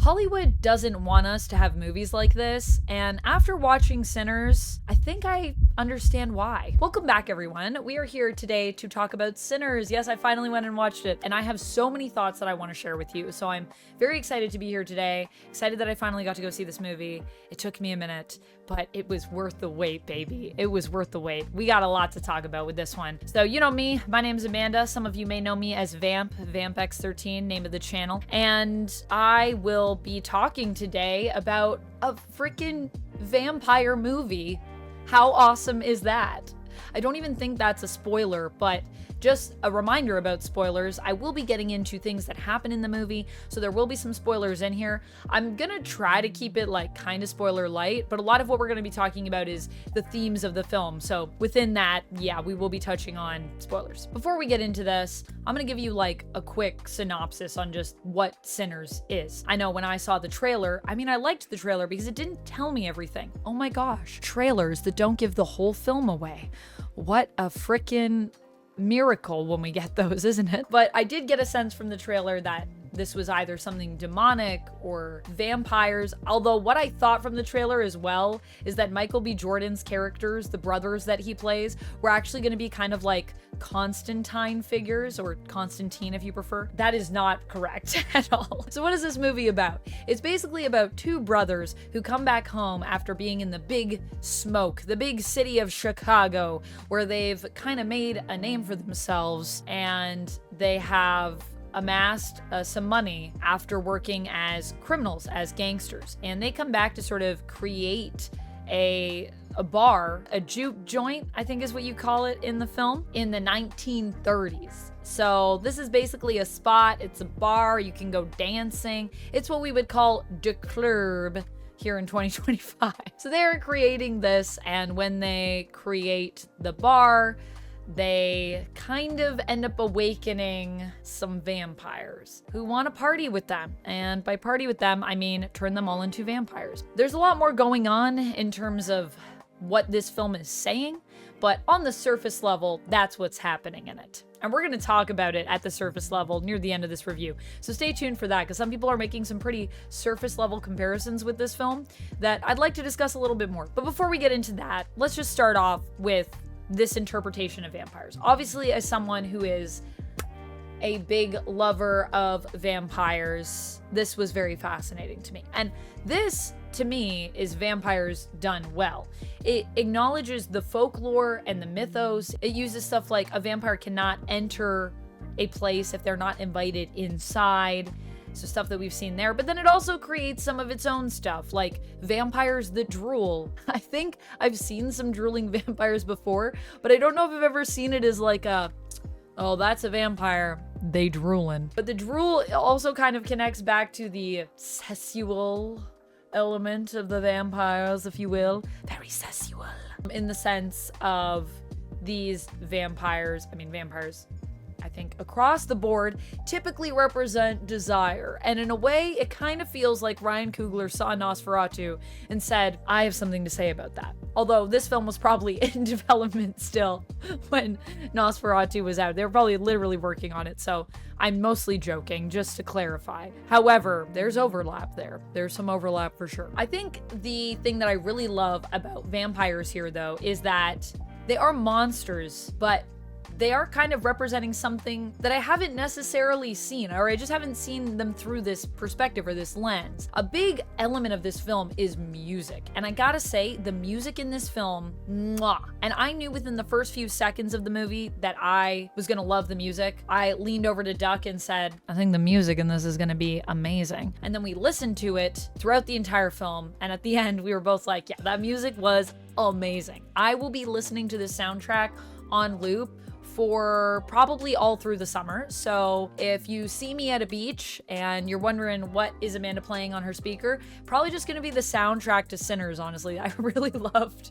Hollywood doesn't want us to have movies like this, and after watching Sinners, I think I understand why. Welcome back, everyone. We are here today to talk about Sinners. Yes, I finally went and watched it, and I have so many thoughts that I want to share with you, so I'm very excited to be here today, excited that I finally got to go see this movie. It took me a minute, but it was worth the wait, baby. It was worth the wait. We got a lot to talk about with this one. So you know me, my name's Amanda. Some of you may know me as VampX13, name of the channel, and I will be talking today about a freaking vampire movie. How awesome is that? I don't even think that's a spoiler, but just a reminder about spoilers. I will be getting into things that happen in the movie, so there will be some spoilers in here. I'm gonna try to keep it like kind of spoiler light, but a lot of what we're gonna be talking about is the themes of the film. So within that, yeah, we will be touching on spoilers. Before we get into this, I'm gonna give you like a quick synopsis on just what Sinners is. I know when I saw the trailer, I mean, I liked the trailer because it didn't tell me everything. Oh my gosh, trailers that don't give the whole film away. What a freaking miracle when we get those, isn't it? But I did get a sense from the trailer that this was either something demonic or vampires. Although what I thought from the trailer as well is that Michael B. Jordan's characters, the brothers that he plays, were actually going to be kind of like Constantine figures, or Constantine if you prefer. That is not correct at all. So what is this movie about? It's basically about two brothers who come back home after being in the big smoke, the big city of Chicago, where they've kind of made a name for themselves, and they have amassed some money after working as criminals, as gangsters, and they come back to sort of create a bar, a juke joint, I think is what you call it in the film, in the 1930s. So this is basically a spot, it's a bar, you can go dancing. It's what we would call de club here in 2025. So they're creating this, and when they create the bar, they kind of end up awakening some vampires who want to party with them. And by party with them, I mean turn them all into vampires. There's a lot more going on in terms of what this film is saying, but on the surface level, that's what's happening in it. And we're going to talk about it at the surface level near the end of this review. So stay tuned for that, because some people are making some pretty surface level comparisons with this film that I'd like to discuss a little bit more. But before we get into that, let's just start off with this interpretation of vampires. Obviously, as someone who is a big lover of vampires, this was very fascinating to me. And this, to me, is vampires done well. It acknowledges the folklore and the mythos. It uses stuff like a vampire cannot enter a place if they're not invited inside. So stuff that we've seen there, but then it also creates some of its own stuff, like vampires that drool. I think I've seen some drooling vampires before, but I don't know if I've ever seen it as like a, oh, that's a vampire, they drooling. But the drool also kind of connects back to the sexual element of the vampires, if you will. Very sexual. In the sense of these vampires, I think across the board, typically represent desire. And in a way, it kind of feels like Ryan Coogler saw Nosferatu and said, I have something to say about that. Although this film was probably in development still when Nosferatu was out. They were probably literally working on it, so I'm mostly joking, just to clarify. However, there's overlap there. There's some overlap for sure. I think the thing that I really love about vampires here, though, is that they are monsters, but they are kind of representing something that I haven't necessarily seen, or I just haven't seen them through this perspective or this lens. A big element of this film is music. And I gotta say, the music in this film, mwah. And I knew within the first few seconds of the movie that I was gonna love the music. I leaned over to Duck and said, I think the music in this is gonna be amazing. And then we listened to it throughout the entire film. And at the end, we were both like, yeah, that music was amazing. I will be listening to this soundtrack on loop for probably all through the summer. So if you see me at a beach and you're wondering what is Amanda playing on her speaker, probably just gonna be the soundtrack to Sinners, honestly. I really loved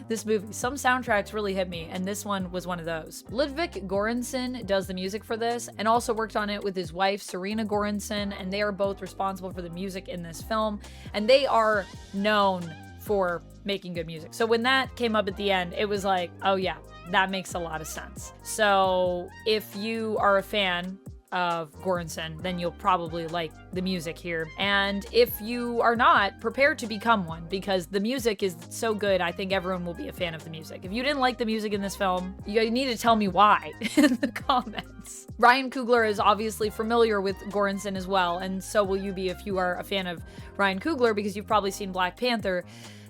this movie. Some soundtracks really hit me, and this one was one of those. Ludwig Göransson does the music for this and also worked on it with his wife, Serena Göransson, and they are both responsible for the music in this film, and they are known for making good music. So when that came up at the end, it was like, oh yeah, that makes a lot of sense. So if you are a fan of Goranson, then you'll probably like the music here. And if you are not, prepare to become one, because the music is so good, I think everyone will be a fan of the music. If you didn't like the music in this film, you need to tell me why in the comments. Ryan Coogler is obviously familiar with Goranson as well, and so will you be if you are a fan of Ryan Coogler, because you've probably seen Black Panther.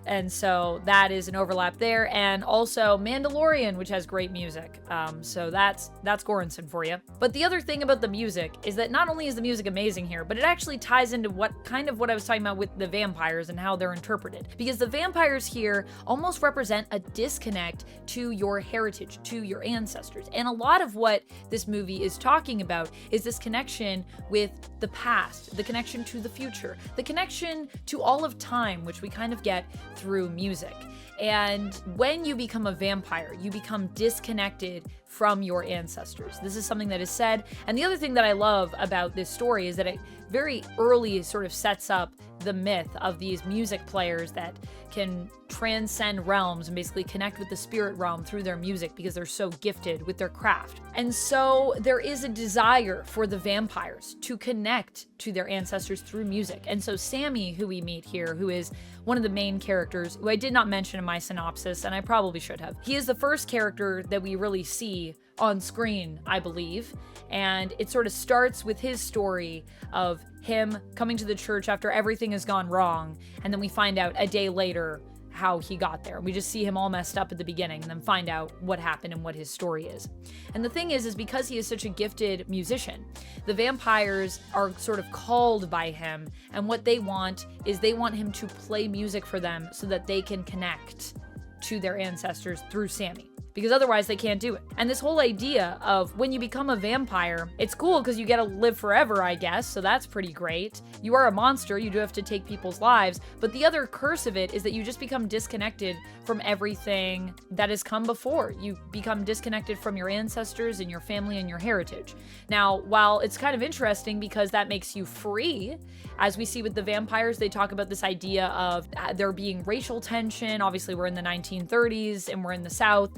And so that is an overlap there. And also Mandalorian, which has great music. So that's Goranson for you. But the other thing about the music is that not only is the music amazing here, but it actually ties into what I was talking about with the vampires and how they're interpreted. Because the vampires here almost represent a disconnect to your heritage, to your ancestors. And a lot of what this movie is talking about is this connection with the past, the connection to the future, the connection to all of time, which we kind of get through music. And when you become a vampire, you become disconnected from your ancestors. This is something that is said. And the other thing that I love about this story is that it very early sort of sets up the myth of these music players that can transcend realms and basically connect with the spirit realm through their music because they're so gifted with their craft. And so there is a desire for the vampires to connect to their ancestors through music. And so Sammy, who we meet here, who is one of the main characters, who I did not mention in my synopsis, and I probably should have. He is the first character that we really see on screen, I believe. And it sort of starts with his story of him coming to the church after everything has gone wrong. And then we find out a day later how he got there. We just see him all messed up at the beginning and then find out what happened and what his story is. And the thing is because he is such a gifted musician, the vampires are sort of called by him, and what they want is they want him to play music for them so that they can connect to their ancestors through Sammy, because otherwise they can't do it. And this whole idea of when you become a vampire, it's cool because you get to live forever, I guess, so that's pretty great. You are a monster, you do have to take people's lives, but the other curse of it is that you just become disconnected from everything that has come before. You become disconnected from your ancestors and your family and your heritage. Now, while it's kind of interesting because that makes you free, as we see with the vampires, they talk about this idea of there being racial tension. Obviously, we're in the 1930s and we're in the South.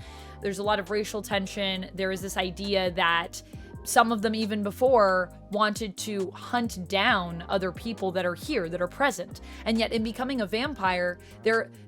There's a lot of racial tension. There is this idea that some of them even before wanted to hunt down other people that are here, that are present. And yet in becoming a vampire,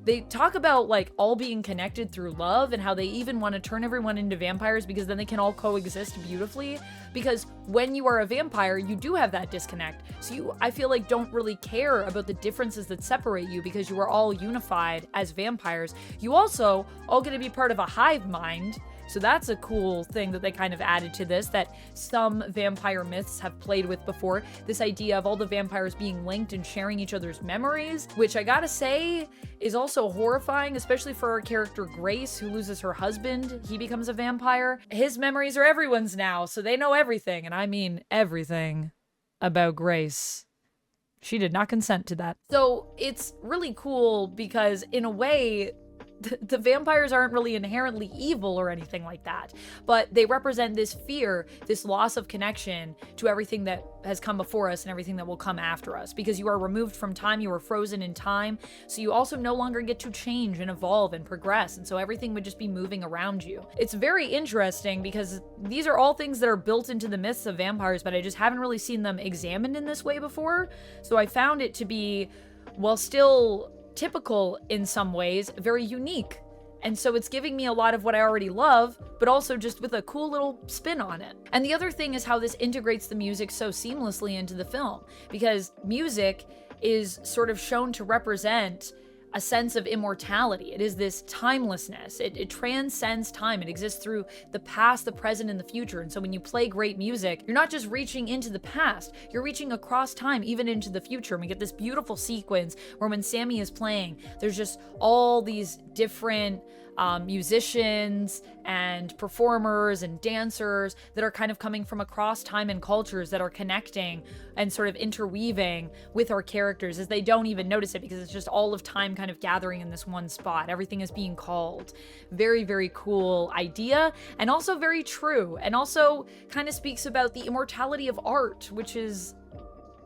they talk about like all being connected through love and how they even want to turn everyone into vampires because then they can all coexist beautifully. Because when you are a vampire, you do have that disconnect. So you, I feel like, don't really care about the differences that separate you because you are all unified as vampires. You also all get to be part of a hive mind. So that's a cool thing that they kind of added to this that some vampire myths have played with before. This idea of all the vampires being linked and sharing each other's memories, which I gotta say is also horrifying, especially for our character Grace, who loses her husband. He becomes a vampire. His memories are everyone's now, so they know everything, and I mean everything about Grace. She did not consent to that. So it's really cool because in a way, the vampires aren't really inherently evil or anything like that, but they represent this fear, this loss of connection to everything that has come before us and everything that will come after us, because you are removed from time, you are frozen in time, so you also no longer get to change and evolve and progress, and so everything would just be moving around you. It's very interesting because these are all things that are built into the myths of vampires, but I just haven't really seen them examined in this way before, so I found it to be, while still typical in some ways, very unique. And so it's giving me a lot of what I already love, but also just with a cool little spin on it. And the other thing is how this integrates the music so seamlessly into the film, because music is sort of shown to represent a sense of immortality. It is this timelessness. It transcends time. It exists through the past, the present, and the future. And so when you play great music, you're not just reaching into the past, you're reaching across time, even into the future. And we get this beautiful sequence where when Sammy is playing, there's just all these different musicians and performers and dancers that are kind of coming from across time and cultures that are connecting and sort of interweaving with our characters as they don't even notice it because it's just all of time kind of gathering in this one spot. Everything is being called. Very, very cool idea, and also very true, and also kind of speaks about the immortality of art, which is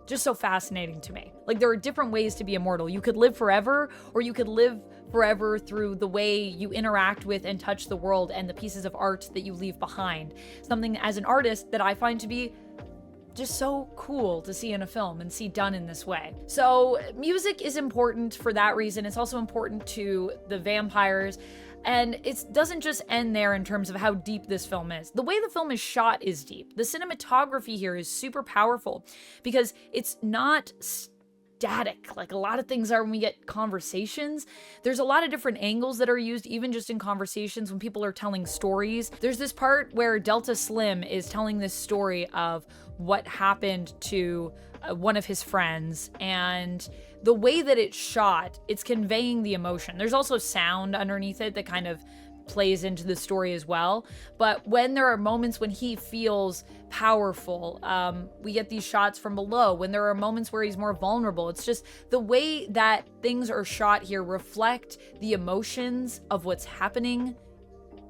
just so fascinating to me. Like, there are different ways to be immortal. You could live forever, or you could live forever through the way you interact with and touch the world and the pieces of art that you leave behind. Something as an artist that I find to be just so cool to see in a film and see done in this way. So music is important for that reason. It's also important to the vampires. And it doesn't just end there in terms of how deep this film is. The way the film is shot is deep. The cinematography here is super powerful because it's not static like a lot of things are when we get conversations. There's a lot of different angles that are used even just in conversations when people are telling stories. There's this part where Delta Slim is telling this story of what happened to one of his friends, and the way that it's shot, it's conveying the emotion. There's also sound underneath it that kind of plays into the story as well. But when there are moments when he feels powerful, we get these shots from below. When there are moments where he's more vulnerable, it's just the way that things are shot here reflect the emotions of what's happening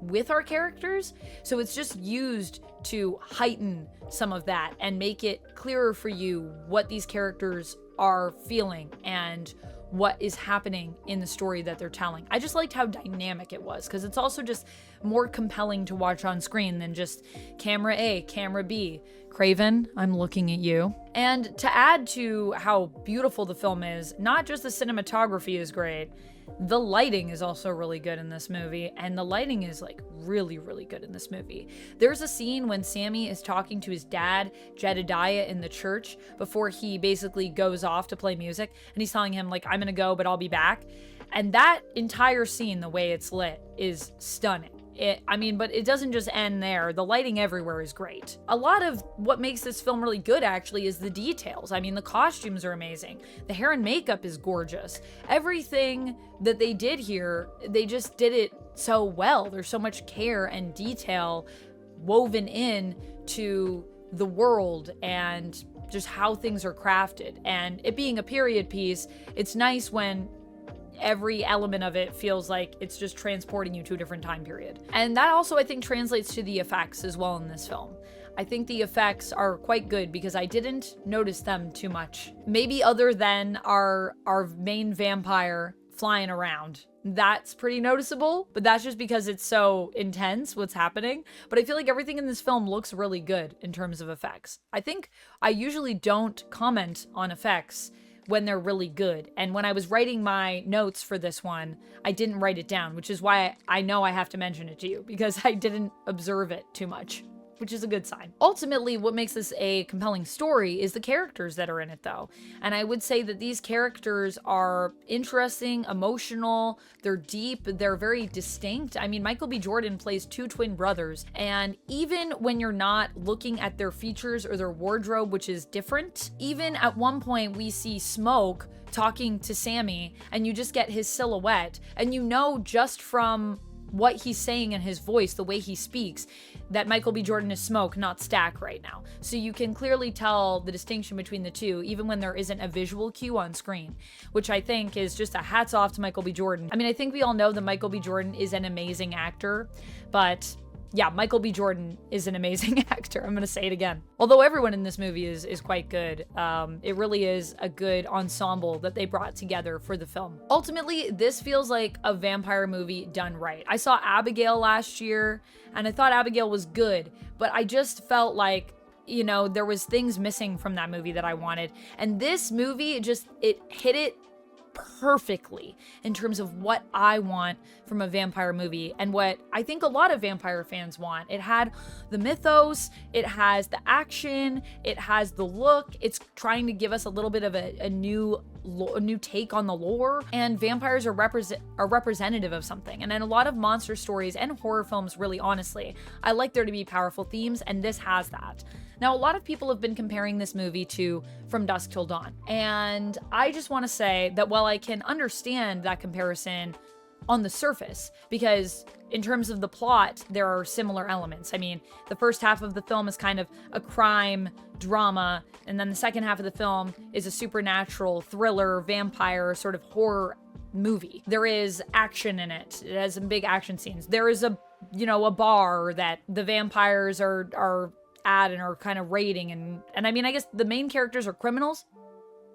with our characters. So it's just used to heighten some of that and make it clearer for you what these characters are feeling and what is happening in the story that they're telling. I just liked how dynamic it was, because it's also just more compelling to watch on screen than just camera A, camera B. Craven, I'm looking at you. And to add to how beautiful the film is, not just the cinematography is great, the lighting is also really good in this movie, and the lighting is like really, really good in this movie. There's a scene when Sammy is talking to his dad, Jedediah, in the church before he basically goes off to play music, and he's telling him like, I'm gonna go, but I'll be back. And that entire scene, the way it's lit, is stunning. But it doesn't just end there. The lighting everywhere is great. A lot of what makes this film really good actually is the details. I mean, the costumes are amazing. The hair and makeup is gorgeous. Everything that they did here, they just did it so well. There's so much care and detail woven in to the world and just how things are crafted. And it being a period piece, it's nice when every element of it feels like it's just transporting you to a different time period. And that also, I think, translates to the effects as well in this film. I think the effects are quite good because I didn't notice them too much. Maybe other than our main vampire flying around. That's pretty noticeable, but that's just because it's so intense what's happening. But I feel like everything in this film looks really good in terms of effects. I think I usually don't comment on effects when they're really good. And when I was writing my notes for this one, I didn't write it down, which is why I know I have to mention it to you, because I didn't observe it too much, which is a good sign. Ultimately, what makes this a compelling story is the characters that are in it, though. And I would say that these characters are interesting, emotional, they're deep, they're very distinct. I mean, Michael B. Jordan plays two twin brothers, and even when you're not looking at their features or their wardrobe, which is different, even at one point we see Smoke talking to Sammy, and you just get his silhouette, and you know just from what he's saying in his voice, the way he speaks, that Michael B. Jordan is Smoke, not Stack right now. So you can clearly tell the distinction between the two, even when there isn't a visual cue on screen, which I think is just a hats off to Michael B. Jordan. I mean, I think we all know that Michael B. Jordan is an amazing actor, but yeah, Michael B. Jordan is an amazing actor. I'm gonna say it again. Although everyone in this movie is quite good, it really is a good ensemble that they brought together for the film. Ultimately, this feels like a vampire movie done right. I saw Abigail last year, and I thought Abigail was good, but I just felt like, you know, there was things missing from that movie that I wanted. And this movie, it hit it perfectly in terms of what I want from a vampire movie and what I think a lot of vampire fans want. It had the mythos, it has the action, it has the look, it's trying to give us a little bit of a new take on the lore, and vampires are representative of something. And in a lot of monster stories and horror films, really honestly, I like there to be powerful themes, and this has that. Now, a lot of people have been comparing this movie to From Dusk Till Dawn, and I just want to say that while I can understand that comparison on the surface, because in terms of the plot, there are similar elements. I mean, the first half of the film is kind of a crime drama, and then the second half of the film is a supernatural thriller, vampire sort of horror movie. There is action in it. It has some big action scenes. There is a bar that the vampires are at and are kind of raiding, and I mean, I guess the main characters are criminals.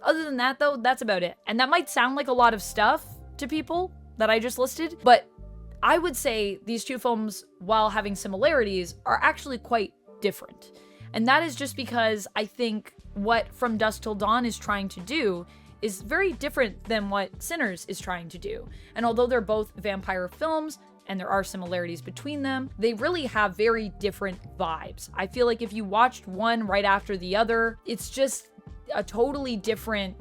Other than that, though, that's about it. And that might sound like a lot of stuff to people that I just listed, but I would say these two films, while having similarities, are actually quite different. And that is just because I think what From Dusk Till Dawn is trying to do is very different than what Sinners is trying to do. And although they're both vampire films, and there are similarities between them, they really have very different vibes. I feel like if you watched one right after the other, it's just a totally different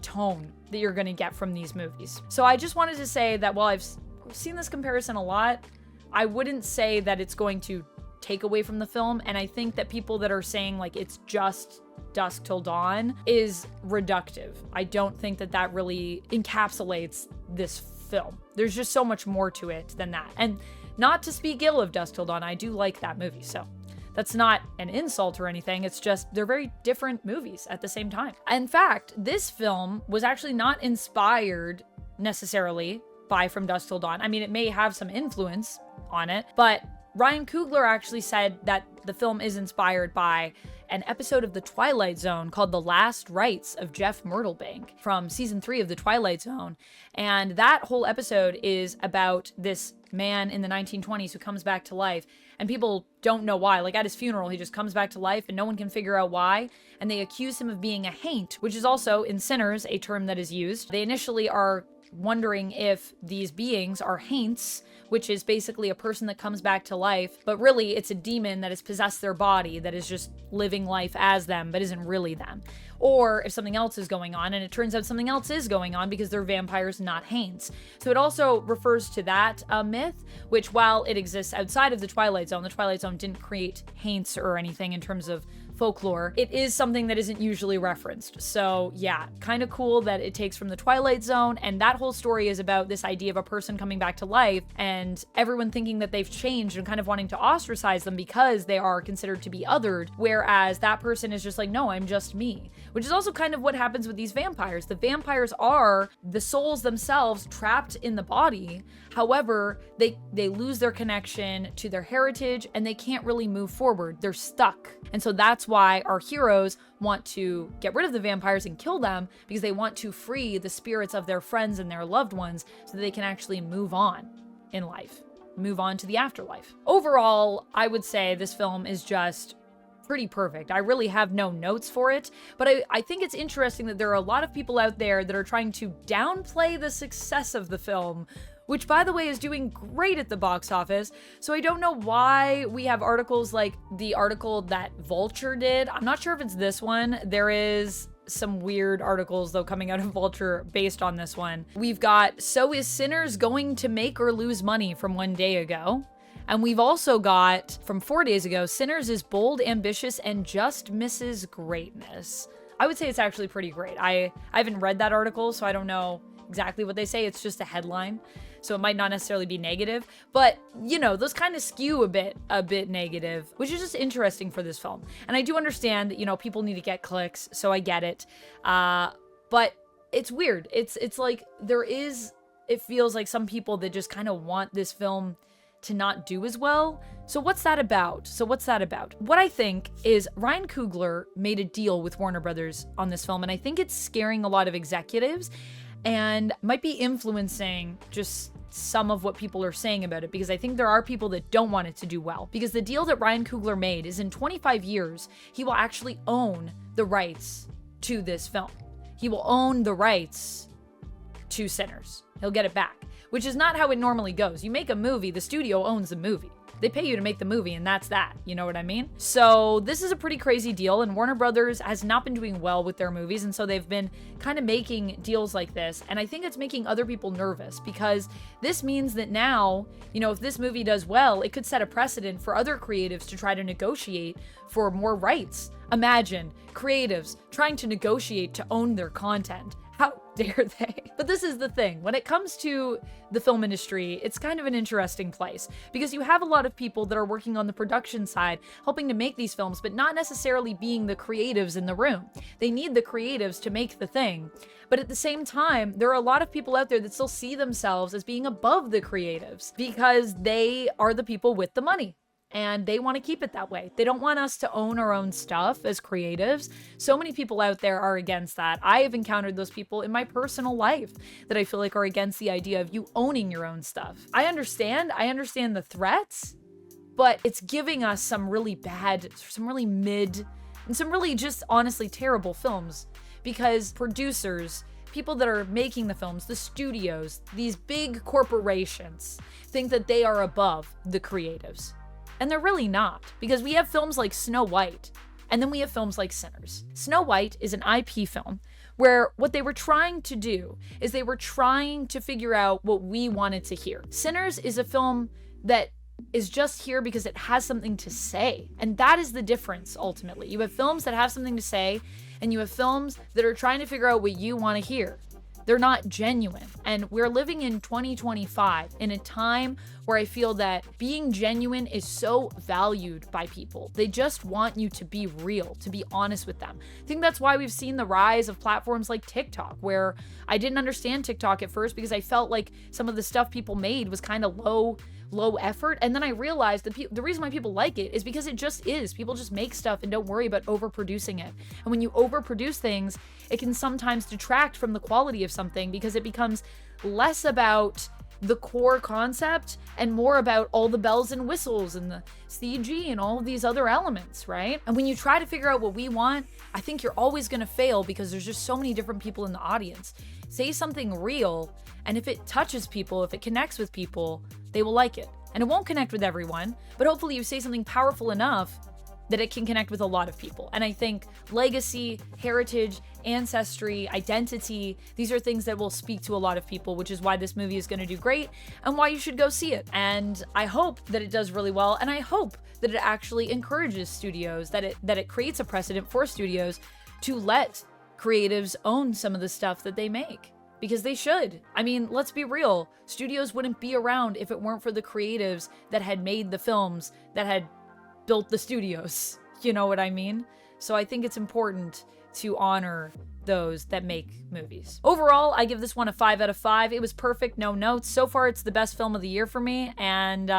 tone that you're gonna get from these movies. So I just wanted to say that while I've seen this comparison a lot, I wouldn't say that it's going to take away from the film, and I think that people that are saying like it's just Dusk Till Dawn is reductive. I don't think that that really encapsulates this film. There's just so much more to it than that. And not to speak ill of Dusk Till Dawn, I do like that movie, so that's not an insult or anything. It's just they're very different movies at the same time. In fact, this film was actually not inspired necessarily by From Dusk Till Dawn. I mean, it may have some influence on it, but Ryan Coogler actually said that the film is inspired by an episode of The Twilight Zone called The Last Rites of Jeff Myrtlebank from season 3 of The Twilight Zone. And that whole episode is about this man in the 1920s who comes back to life, and people don't know why. Like at his funeral, he just comes back to life and no one can figure out why. And they accuse him of being a haint, which is also in Sinners a term that is used. They initially are wondering if these beings are haints, which is basically a person that comes back to life, but really it's a demon that has possessed their body that is just living life as them, but isn't really them. Or if something else is going on, and it turns out something else is going on because they're vampires, not haints. So it also refers to that myth, which while it exists outside of the Twilight Zone didn't create haints or anything in terms of folklore, it is something that isn't usually referenced. So yeah, kind of cool that it takes from the Twilight Zone, and that whole story is about this idea of a person coming back to life and everyone thinking that they've changed and kind of wanting to ostracize them because they are considered to be othered, whereas that person is just like, no, I'm just me. Which is also kind of what happens with these vampires. The vampires are the souls themselves trapped in the body. However, they lose their connection to their heritage and they can't really move forward. They're stuck. And so that's why our heroes want to get rid of the vampires and kill them, because they want to free the spirits of their friends and their loved ones so that they can actually move on in life, move on to the afterlife. Overall, I would say this film is just pretty perfect. I really have no notes for it, but I think it's interesting that there are a lot of people out there that are trying to downplay the success of the film, which by the way is doing great at the box office. So I don't know why we have articles like the article that Vulture did. I'm not sure if it's this one. There is some weird articles though coming out of Vulture based on this one. We've got, so is Sinners going to make or lose money, from one day ago. And we've also got, from 4 days ago, Sinners is bold, ambitious, and just misses greatness. I would say it's actually pretty great. I haven't read that article, so I don't know exactly what they say. It's just a headline, so it might not necessarily be negative. But, you know, those kind of skew a bit negative, which is just interesting for this film. And I do understand that, you know, people need to get clicks, so I get it. But it's weird. It's like it feels like some people that just kind of want this film to not do as well. So what's that about? What I think is Ryan Coogler made a deal with Warner Brothers on this film, and I think it's scaring a lot of executives and might be influencing just some of what people are saying about it, because I think there are people that don't want it to do well. Because the deal that Ryan Coogler made is in 25 years, he will actually own the rights to this film. He will own the rights to Sinners. He'll get it back. Which is not how it normally goes. You make a movie, the studio owns the movie. They pay you to make the movie, and that's that. You know what I mean? So this is a pretty crazy deal, and Warner Brothers has not been doing well with their movies, and so they've been kind of making deals like this, and I think it's making other people nervous, because this means that now, you know, if this movie does well, it could set a precedent for other creatives to try to negotiate for more rights. Imagine creatives trying to negotiate to own their content. How dare they? But this is the thing. When it comes to the film industry, it's kind of an interesting place, because you have a lot of people that are working on the production side, helping to make these films, but not necessarily being the creatives in the room. They need the creatives to make the thing. But at the same time, there are a lot of people out there that still see themselves as being above the creatives, because they are the people with the money. And they want to keep it that way. They don't want us to own our own stuff as creatives. So many people out there are against that. I have encountered those people in my personal life that I feel like are against the idea of you owning your own stuff. I understand the threats, but it's giving us some really bad, some really mid, and some really just honestly terrible films, because producers, people that are making the films, the studios, these big corporations think that they are above the creatives. And they're really not, because we have films like Snow White, and then we have films like Sinners. Snow White is an IP film where what they were trying to do is they were trying to figure out what we wanted to hear. Sinners is a film that is just here because it has something to say. And that is the difference, ultimately. You have films that have something to say, and you have films that are trying to figure out what you want to hear. They're not genuine. And we're living in 2025 in a time where I feel that being genuine is so valued by people. They just want you to be real, to be honest with them. I think that's why we've seen the rise of platforms like TikTok, where I didn't understand TikTok at first because I felt like some of the stuff people made was kind of low effort. And then I realized that the reason why people like it is because it just is. People just make stuff and don't worry about overproducing it. And when you overproduce things, it can sometimes detract from the quality of something because it becomes less about the core concept and more about all the bells and whistles and the CG and all of these other elements, right? And when you try to figure out what we want, I think you're always going to fail because there's just so many different people in the audience. Say something real, and if it touches people, if it connects with people, they will like it. And it won't connect with everyone, but hopefully you say something powerful enough that it can connect with a lot of people. And I think legacy, heritage, ancestry, identity, these are things that will speak to a lot of people, which is why this movie is going to do great and why you should go see it. And I hope that it does really well, and I hope that it actually encourages studios, that it creates a precedent for studios to let creatives own some of the stuff that they make. Because they should. I mean, let's be real. Studios wouldn't be around if it weren't for the creatives that had made the films, that had built the studios. You know what I mean? So I think it's important to honor those that make movies. Overall, I give this one a 5 out of 5. It was perfect, no notes. So far, it's the best film of the year for me, and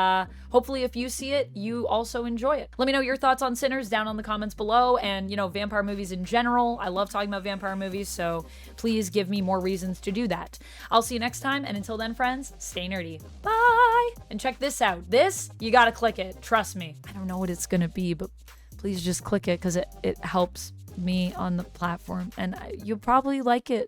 hopefully if you see it, you also enjoy it. Let me know your thoughts on Sinners down on the comments below, and, you know, vampire movies in general. I love talking about vampire movies, so please give me more reasons to do that. I'll see you next time, and until then, friends, stay nerdy. Bye! And check this out. This, you gotta click it. Trust me. I don't know what it's gonna be, but please just click it because it helps me on the platform, and you'll probably like it.